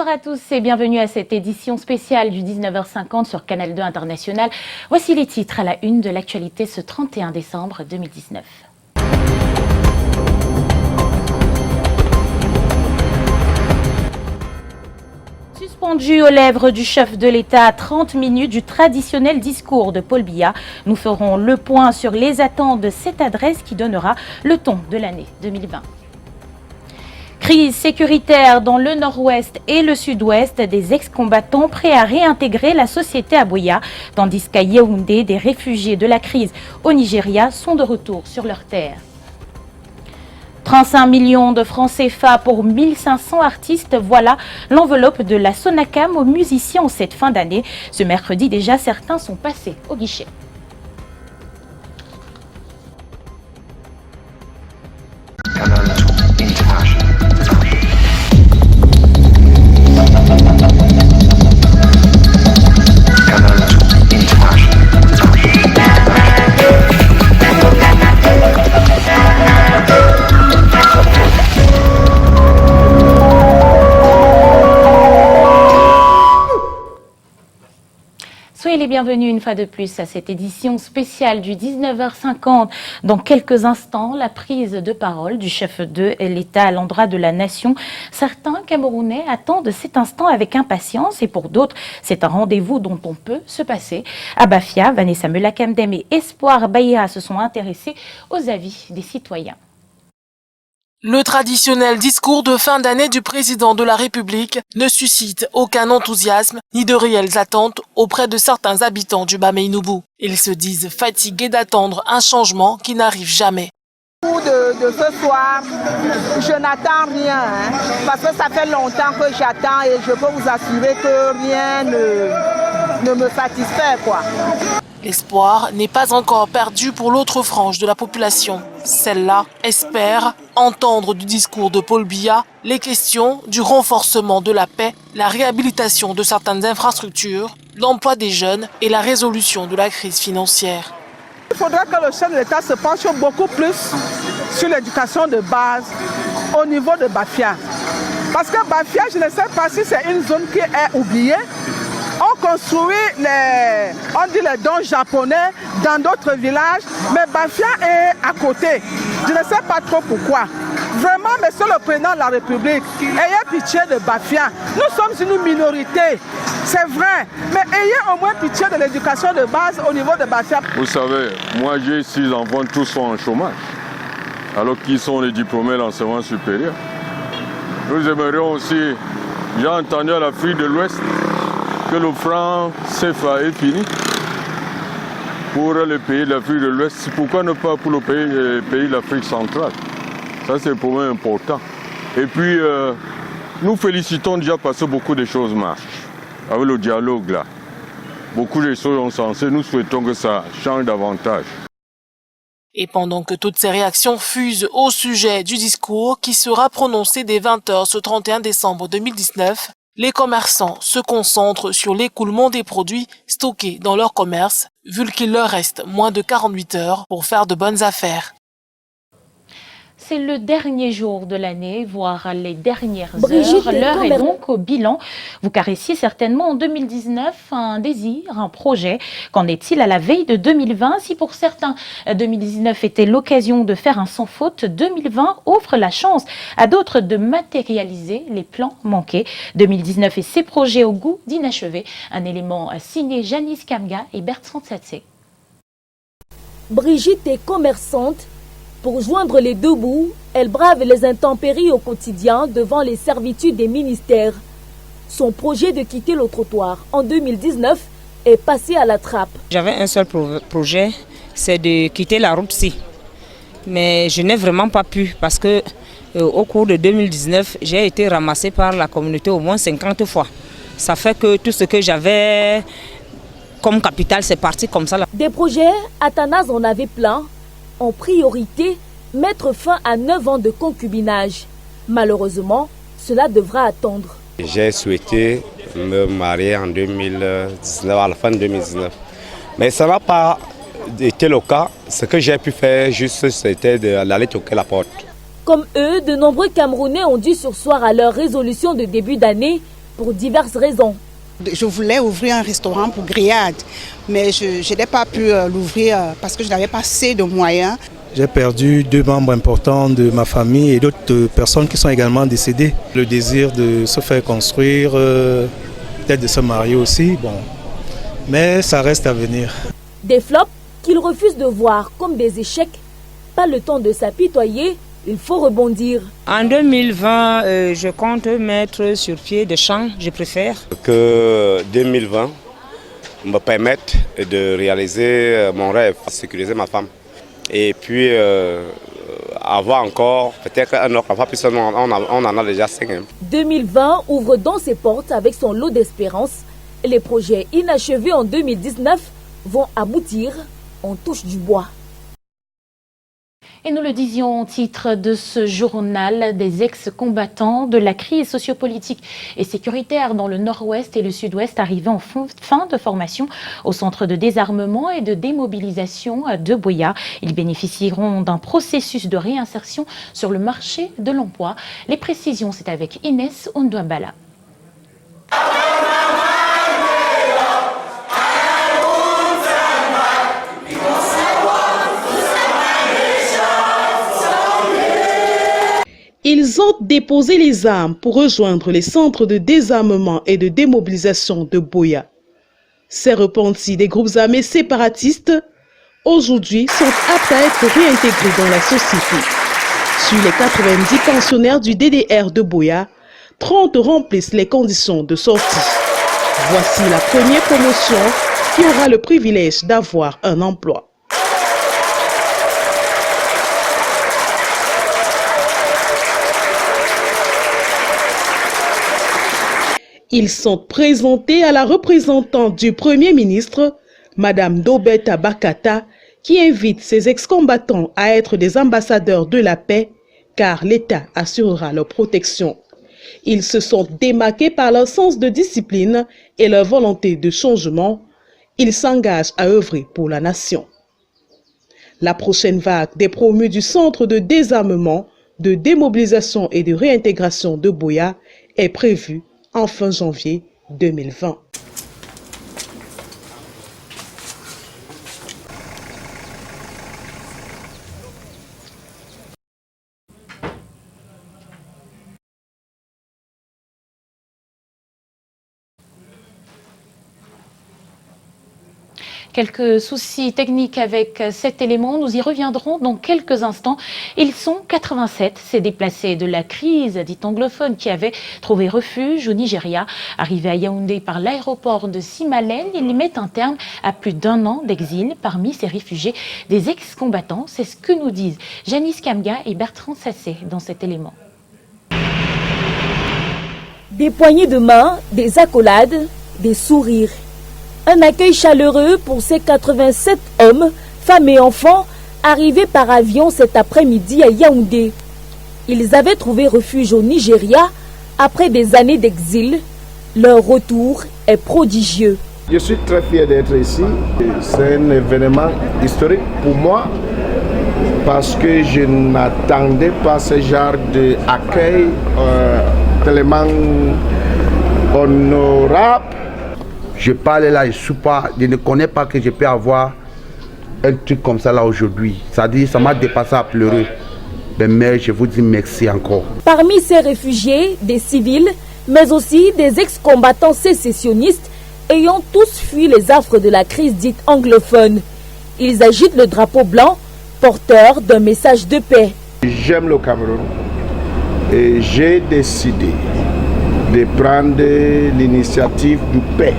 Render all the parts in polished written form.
Bonsoir à tous et bienvenue à cette édition spéciale du 19h50 sur Canal 2 International. Voici les titres à la une de l'actualité ce 31 décembre 2019. Suspendu aux lèvres du chef de l'État à 30 minutes du traditionnel discours de Paul Biya, nous ferons le point sur les attentes de cette adresse qui donnera le ton de l'année 2020. Crise sécuritaire dans le nord-ouest et le sud-ouest, des ex-combattants prêts à réintégrer la société à Buea, tandis qu'à Yaoundé, des réfugiés de la crise au Nigeria sont de retour sur leur terre. 35 millions de francs CFA pour 1500 artistes, voilà l'enveloppe de la Sonacam aux musiciens en cette fin d'année. Ce mercredi déjà, certains sont passés au guichet. Soyez les bienvenus une fois de plus à cette édition spéciale du 19h50. Dans quelques instants, la prise de parole du chef de l'État à l'endroit de la nation. Certains Camerounais attendent cet instant avec impatience et pour d'autres, c'est un rendez-vous dont on peut se passer. À Bafia, Vanessa Melakamdem et Espoir Baïa se sont intéressés aux avis des citoyens. Le traditionnel discours de fin d'année du président de la République ne suscite aucun enthousiasme ni de réelles attentes auprès de certains habitants du Bamei-Noubou. Ils se disent fatigués d'attendre un changement qui n'arrive jamais. De ce soir, je n'attends rien, parce que ça fait longtemps que j'attends et je peux vous assurer que rien ne me satisfait, quoi. L'espoir n'est pas encore perdu pour l'autre frange de la population. Celle-là espère entendre du discours de Paul Biya les questions du renforcement de la paix, la réhabilitation de certaines infrastructures, l'emploi des jeunes et la résolution de la crise financière. Il faudrait que le chef de l'État se penche beaucoup plus sur l'éducation de base au niveau de Bafia. Parce que Bafia, je ne sais pas si c'est une zone qui est oubliée. On construit les dons japonais dans d'autres villages, mais Bafia est à côté. Je ne sais pas trop pourquoi. Vraiment, monsieur le président de la République, ayez pitié de Bafia. Nous sommes une minorité, c'est vrai, mais ayez au moins pitié de l'éducation de base au niveau de Bafia. Vous savez, moi j'ai 6 enfants, tous sont en chômage, alors qu'ils sont les diplômés d'enseignement supérieur. Nous aimerions aussi, j'ai entendu à l'Afrique de l'Ouest, que le franc CFA est fini pour les pays de l'Afrique de l'Ouest. Pourquoi ne pas pour les pays de l'Afrique centrale? Ça, c'est pour moi important. Et puis, nous félicitons déjà parce que beaucoup de choses marchent. Avec le dialogue là, beaucoup de choses ont sensé. Nous souhaitons que ça change davantage. Et pendant que toutes ces réactions fusent au sujet du discours qui sera prononcé dès 20h ce 31 décembre 2019, les commerçants se concentrent sur l'écoulement des produits stockés dans leur commerce, vu qu'il leur reste moins de 48 heures pour faire de bonnes affaires. C'est le dernier jour de l'année, voire les dernières heures. L'heure est donc au bilan. Vous caressiez certainement en 2019 un désir, un projet. Qu'en est-il à la veille de 2020? Si pour certains, 2019 était l'occasion de faire un sans faute, 2020 offre la chance à d'autres de matérialiser les plans manqués. 2019 et ses projets au goût d'inachevé. Un élément signé Janice Kamga et Bertrand Tsatsé. Brigitte est commerçante. Pour joindre les deux bouts, elle brave les intempéries au quotidien devant les servitudes des ministères. Son projet de quitter le trottoir en 2019 est passé à la trappe. J'avais un seul projet, c'est de quitter la route-ci. Mais je n'ai vraiment pas pu parce que au cours de 2019, j'ai été ramassée par la communauté au moins 50 fois. Ça fait que tout ce que j'avais comme capital, c'est parti comme ça. Des projets, Athanase en avait plein. En priorité, mettre fin à 9 ans de concubinage. Malheureusement, cela devra attendre. J'ai souhaité me marier en 2019, à la fin de 2019. Mais ça n'a pas été le cas. Ce que j'ai pu faire, juste, c'était d'aller toquer la porte. Comme eux, de nombreux Camerounais ont dû surseoir à leur résolution de début d'année pour diverses raisons. Je voulais ouvrir un restaurant pour grillade, mais je n'ai pas pu l'ouvrir parce que je n'avais pas assez de moyens. J'ai perdu 2 membres importants de ma famille et d'autres personnes qui sont également décédées. Le désir de se faire construire, peut-être de se marier aussi, bon, mais ça reste à venir. Des flops qu'il refuse de voir comme des échecs. Pas le temps de s'apitoyer, il faut rebondir. En 2020, je compte mettre sur pied des champs, je préfère. Que 2020 me permette de réaliser mon rêve, sécuriser ma femme. Et puis avoir encore peut-être un autre enfant, puisqu'on en a déjà 5. 2020 ouvre donc ses portes avec son lot d'espérance. Les projets inachevés en 2019 vont aboutir. On touche du bois. Et nous le disions au titre de ce journal, des ex-combattants de la crise sociopolitique et sécuritaire dans le nord-ouest et le sud-ouest arrivés en fin de formation au centre de désarmement et de démobilisation de Buea. Ils bénéficieront d'un processus de réinsertion sur le marché de l'emploi. Les précisions, c'est avec Inès Ondouambala. Ils ont déposé les armes pour rejoindre les centres de désarmement et de démobilisation de Buea. Ces repentis des groupes armés séparatistes, aujourd'hui, sont aptes à être réintégrés dans la société. Sur les 90 pensionnaires du DDR de Buea, 30 remplissent les conditions de sortie. Voici la première promotion qui aura le privilège d'avoir un emploi. Ils sont présentés à la représentante du Premier ministre, Madame Dobeta Bakata, qui invite ses ex-combattants à être des ambassadeurs de la paix, car l'État assurera leur protection. Ils se sont démarqués par leur sens de discipline et leur volonté de changement. Ils s'engagent à œuvrer pour la nation. La prochaine vague des promus du centre de désarmement, de démobilisation et de réintégration de Buea est prévue en fin janvier 2020. Quelques soucis techniques avec cet élément, nous y reviendrons dans quelques instants. Ils sont 87, ces déplacés de la crise dite anglophone qui avaient trouvé refuge au Nigeria. Arrivés à Yaoundé par l'aéroport de Simalène, ils mettent un terme à plus d'1 an d'exil. Parmi ces réfugiés, des ex-combattants, c'est ce que nous disent Janice Kamga et Bertrand Sassé dans cet élément. Des poignées de main, des accolades, des sourires. Un accueil chaleureux pour ces 87 hommes, femmes et enfants arrivés par avion cet après-midi à Yaoundé. Ils avaient trouvé refuge au Nigeria après des années d'exil. Leur retour est prodigieux. Je suis très fier d'être ici. C'est un événement historique pour moi parce que je n'attendais pas ce genre d'accueil tellement honorable. Je parle là, je ne connais pas que je peux avoir un truc comme ça là aujourd'hui. C'est-à-dire, ça m'a dépassé à pleurer. Mais je vous dis merci encore. Parmi ces réfugiés, des civils, mais aussi des ex-combattants sécessionnistes ayant tous fui les affres de la crise dite anglophone. Ils agitent le drapeau blanc, porteur d'un message de paix. J'aime le Cameroun et j'ai décidé de prendre l'initiative de paix.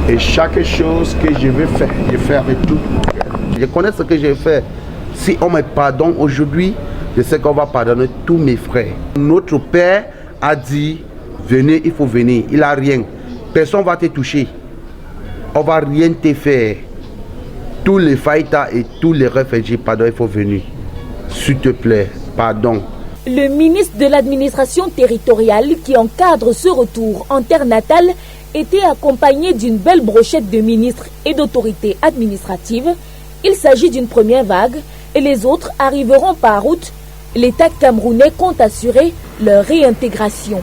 Et chaque chose que je vais faire, je fais avec tout. Je connais ce que j'ai fait. Si on me pardonne aujourd'hui, je sais qu'on va pardonner tous mes frères. Notre père a dit, venez, il faut venir. Il n'a rien. Personne ne va te toucher. On ne va rien te faire. Tous les faïtas et tous les réfugiés, pardon, il faut venir. S'il te plaît, pardon. Le ministre de l'administration territoriale qui encadre ce retour en terre natale était accompagné d'une belle brochette de ministres et d'autorités administratives. Il s'agit d'une première vague et les autres arriveront par route. L'État camerounais compte assurer leur réintégration.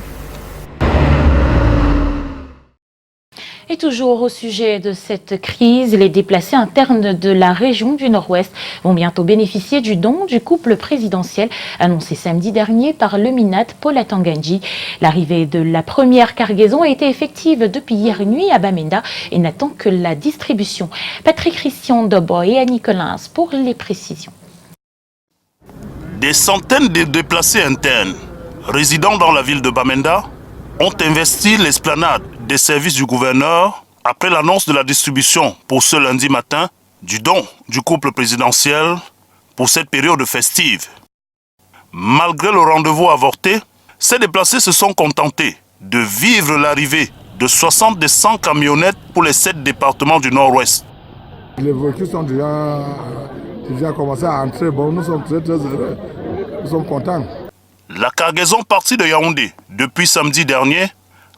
Et toujours au sujet de cette crise, les déplacés internes de la région du Nord-Ouest vont bientôt bénéficier du don du couple présidentiel annoncé samedi dernier par le MINAT Paul Atanganji. L'arrivée de la première cargaison a été effective depuis hier nuit à Bamenda et n'attend que la distribution. Patrick Christian Doboy et Annie Collins pour les précisions. Des centaines de déplacés internes résidant dans la ville de Bamenda ont investi l'esplanade des services du gouverneur après l'annonce de la distribution pour ce lundi matin du don du couple présidentiel pour cette période festive. Malgré le rendez-vous avorté, ces déplacés se sont contentés de vivre l'arrivée de 60 des 100 camionnettes pour les 7 départements du Nord-Ouest. Les voitures sont déjà commencé à entrer. Bon, nous sommes très heureux. Nous sommes contents. La cargaison partie de Yaoundé depuis samedi dernier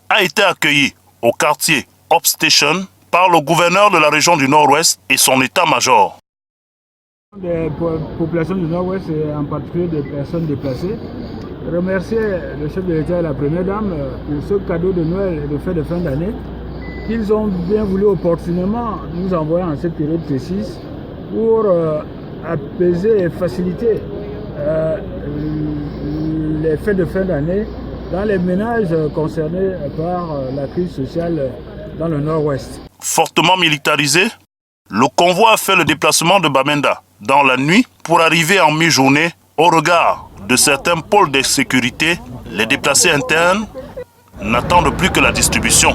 a été accueillie au quartier Hop Station par le gouverneur de la région du Nord-Ouest et son état-major. Des populations du Nord-Ouest et en particulier des personnes déplacées, remercier le chef de l'État et la première dame pour ce cadeau de Noël et de fête de fin d'année qu'ils ont bien voulu opportunément nous envoyer en cette période précise pour apaiser et faciliter les fêtes de fin d'année dans les ménages concernés par la crise sociale dans le Nord-Ouest. Fortement militarisé, le convoi a fait le déplacement de Bamenda dans la nuit pour arriver en mi-journée. Au regard de certains pôles de sécurité, les déplacés internes n'attendent plus que la distribution.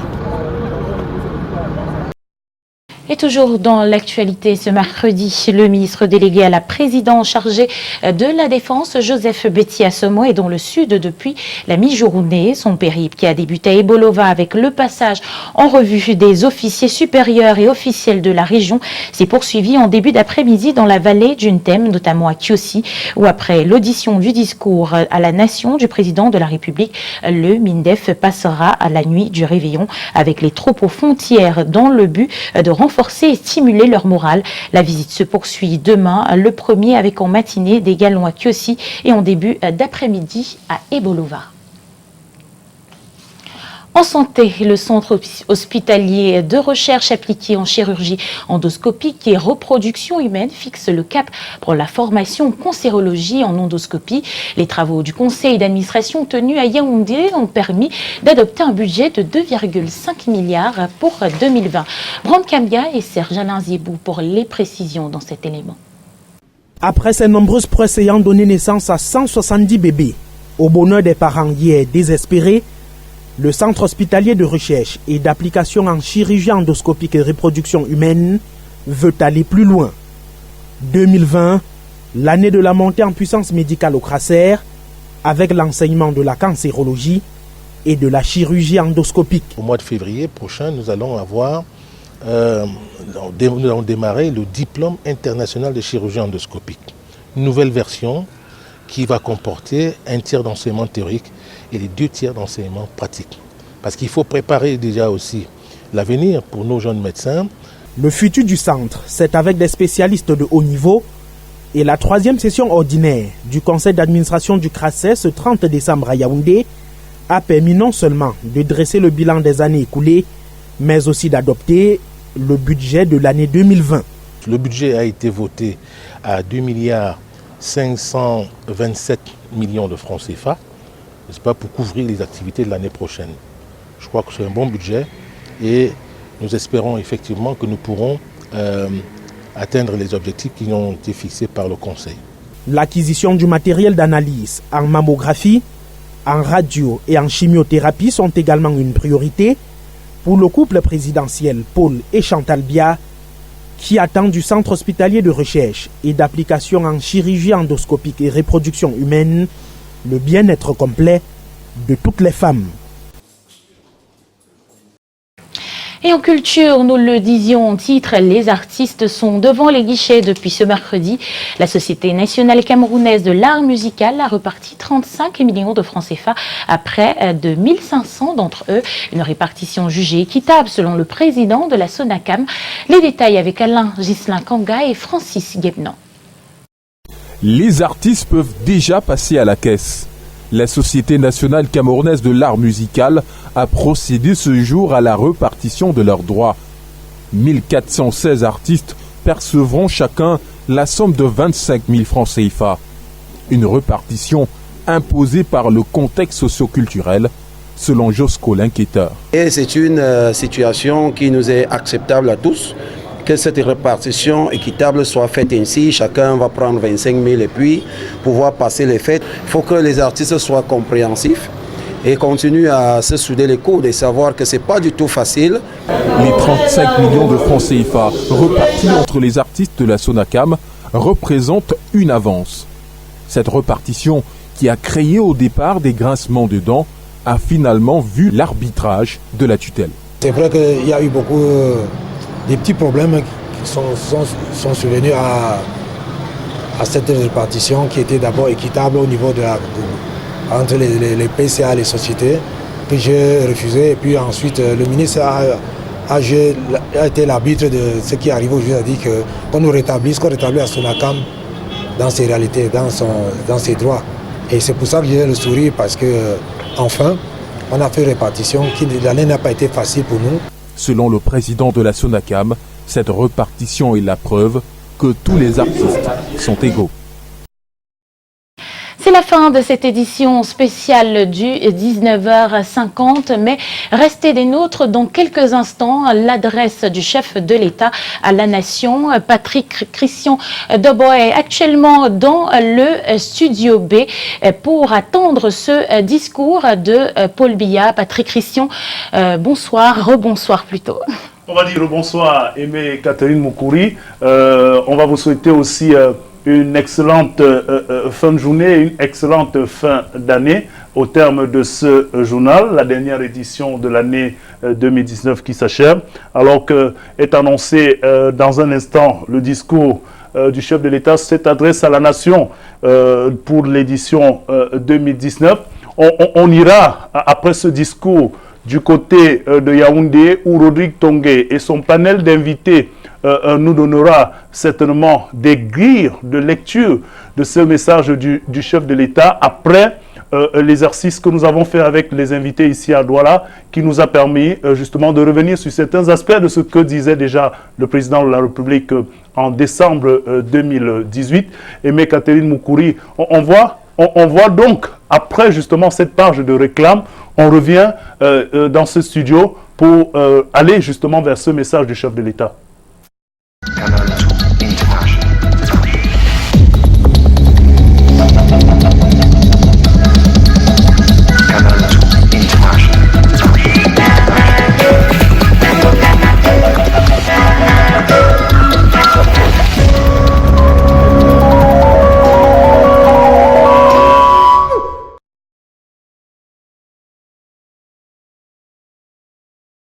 Et toujours dans l'actualité ce mercredi, le ministre délégué à la présidence chargé de la Défense, Joseph Betty-Assomo, est dans le sud depuis la mi-journée. Son périple qui a débuté à Ebolova avec le passage en revue des officiers supérieurs et officiels de la région s'est poursuivi en début d'après-midi dans la vallée d'Untem, notamment à Kiosi, où après l'audition du discours à la nation du président de la République, le MINDEF passera à la nuit du réveillon avec les troupes aux frontières dans le but de renforcer et stimuler leur morale. La visite se poursuit demain, le 1er avec en matinée des galons à Kiosi et en début d'après-midi à Ebolova. En santé, le centre hospitalier de recherche appliquée en chirurgie endoscopique et reproduction humaine fixe le cap pour la formation en cancérologie en endoscopie. Les travaux du conseil d'administration tenu à Yaoundé ont permis d'adopter un budget de 2,5 milliards pour 2020. Brand Kambia et Serge Alain Ziebou pour les précisions dans cet élément. Après ces nombreuses prouesses ayant donné naissance à 170 bébés, au bonheur des parents hier désespérés, le centre hospitalier de recherche et d'application en chirurgie endoscopique et reproduction humaine veut aller plus loin. 2020, l'année de la montée en puissance médicale au CRACER, avec l'enseignement de la cancérologie et de la chirurgie endoscopique. Au mois de février prochain, nous allons démarrer le diplôme international de chirurgie endoscopique. Une nouvelle version qui va comporter un tiers d'enseignement théorique et les 2 tiers d'enseignement pratique. Parce qu'il faut préparer déjà aussi l'avenir pour nos jeunes médecins. Le futur du centre, c'est avec des spécialistes de haut niveau et la 3e session ordinaire du conseil d'administration du CRACER ce 30 décembre à Yaoundé a permis non seulement de dresser le bilan des années écoulées, mais aussi d'adopter le budget de l'année 2020. Le budget a été voté à 2,527 milliards de francs CFA, n'est-ce pas, pour couvrir les activités de l'année prochaine. Je crois que c'est un bon budget et nous espérons effectivement que nous pourrons atteindre les objectifs qui ont été fixés par le Conseil. L'acquisition du matériel d'analyse en mammographie, en radio et en chimiothérapie sont également une priorité pour le couple présidentiel Paul et Chantal Bia, qui attend du centre hospitalier de recherche et d'application en chirurgie endoscopique et reproduction humaine le bien-être complet de toutes les femmes. Et en culture, nous le disions en titre, les artistes sont devant les guichets depuis ce mercredi. La Société nationale camerounaise de l'art musical a reparti 35 millions de francs CFA à près de 1500 d'entre eux. Une répartition jugée équitable selon le président de la SONACAM. Les détails avec Alain Ghislain Kanga et Francis Guebnan. Les artistes peuvent déjà passer à la caisse. La Société nationale camerounaise de l'art musical a procédé ce jour à la repartition de leurs droits. 1416 artistes percevront chacun la somme de 25 000 francs CFA. Une repartition imposée par le contexte socio-culturel, selon Josco l'enquêteur. C'est une situation qui nous est acceptable à tous, que cette répartition équitable soit faite ainsi. Chacun va prendre 25 000 et puis pouvoir passer les fêtes. Il faut que les artistes soient compréhensifs et continuent à se souder les coudes et savoir que ce n'est pas du tout facile. Les 35 millions de francs CFA repartis entre les artistes de la SONACAM représentent une avance. Cette repartition, qui a créé au départ des grincements de dents, a finalement vu l'arbitrage de la tutelle. C'est vrai qu'il y a eu beaucoup de petits problèmes qui sont survenus à cette répartition qui était d'abord équitable au niveau entre les PCA et les sociétés, que j'ai refusé. Et puis ensuite, le ministre a été l'arbitre de ce qui arrive aujourd'hui, a dit qu'on nous rétablisse, qu'on rétablisse la SONACAM dans ses réalités, dans ses droits. Et c'est pour ça que j'ai le sourire, parce que enfin, on a fait une répartition qui l'année n'a pas été facile pour nous. Selon le président de la SONACAM, cette répartition est la preuve que tous les artistes sont égaux. C'est la fin de cette édition spéciale du 19h50, mais restez des nôtres dans quelques instants. L'adresse du chef de l'État à la nation, Patrick Christian Doboe, est actuellement dans le studio B pour attendre ce discours de Paul Biya. Patrick Christian, bonsoir, rebonsoir plutôt. On va dire bonsoir, Aimé Catherine Moukouri. On va vous souhaiter aussi une excellente fin de journée, une excellente fin d'année au terme de ce journal, la dernière édition de l'année 2019 qui s'achève, alors que est annoncé dans un instant le discours du chef de l'État, cette adresse à la nation pour l'édition 2019. On ira, après ce discours, du côté de Yaoundé, où Rodrigue Tongué et son panel d'invités nous donnera certainement des grilles de lecture de ce message du chef de l'État après l'exercice que nous avons fait avec les invités ici à Douala, qui nous a permis justement de revenir sur certains aspects de ce que disait déjà le président de la République en décembre 2018. Aimé Catherine Moukouri, on voit donc, après justement cette page de réclame, on revient dans ce studio pour aller justement vers ce message du chef de l'État.